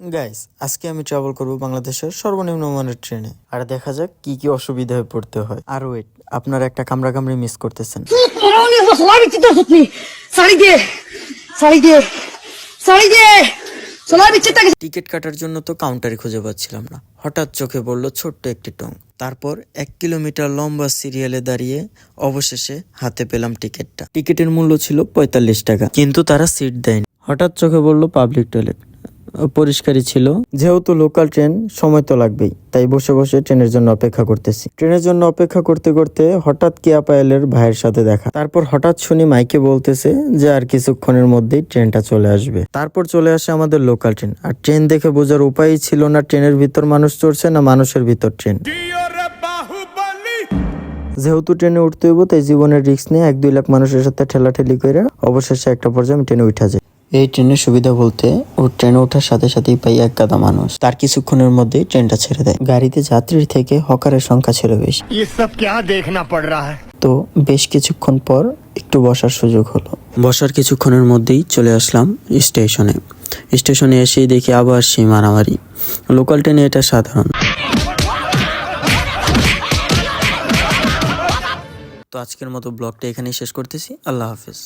Guys, আজকে আমি travel করব বাংলাদেশের সর্বনিম্ন মানের ট্রেনে। আর দেখা যাক কি কি অসুবিধায় পড়তে হয়। আর ওয়েট, আপনারা একটা কামড়াকামড়ি মিস করতেছেন। টিকিট কাটার জন্য তো কাউন্টারে খুঁজে পাচ্ছিলাম না। হঠাৎ চোখে পড়লো ছোট্ট একটি টং। তারপর 1 কিলোমিটার লম্বা সিরিয়ালে দাঁড়িয়ে অবশেষে হাতে পেলাম টিকিটটা। টিকিটের মূল্য ছিল 45 টাকা, কিন্তু তারা সিট দেয়নি। হঠাৎ চোখে পড়লো পাবলিক টয়লেট, পরিষ্কারই ছিল। যেহেতু লোকাল ট্রেন, সময় তো লাগবেই, তাই বসে বসে ট্রেনের জন্য অপেক্ষা করতেছি। ট্রেনের জন্য অপেক্ষা করতে করতে হঠাৎ কেয়া পায়েলের ভাইয়ের সাথে দেখা। তারপর হঠাৎ শুনি মাইকে বলতেছে যে আর কিছুক্ষণের মধ্যেই ট্রেনটা চলে আসবে। তারপর চলে আসে আমাদের লোকাল ট্রেন। আর ট্রেন দেখে বোঝার উপায়ই ছিল না ট্রেনের ভিতর মানুষ চড়ছে না মানুষের ভিতর ট্রেন। যেহেতু ট্রেনে উঠতে হইব, তাই জীবনের রিস্ক নিয়ে 1-2 লাখ মানুষের সাথে ঠেলাঠেলি করে অবশেষে একটা পর্যায়ে আমি ট্রেনে উঠা যাই। এই ট্রেনের সুবিধা বলতে, ট্রেনে ওঠার সাথে সাথেই পাই এক গাদা মানুষ। তার কিছুক্ষণের মধ্যেই ট্রেনটা ছেড়ে দেয়। গাড়িতে যাত্রীর থেকে হকারের সংখ্যা ছিল বেশি। তো বেশ কিছুক্ষণ পর একটু বসার সুযোগ হলো। বসার কিছুক্ষণের মধ্যেই চলে আসলাম স্টেশনে। স্টেশনে এসেই দেখি আবার সেই মারামারি। লোকাল ট্রেনে এটা সাধারণ। তো আজকের মতো ব্লগটা এখানেই শেষ করতেছি। আল্লাহ হাফেজ।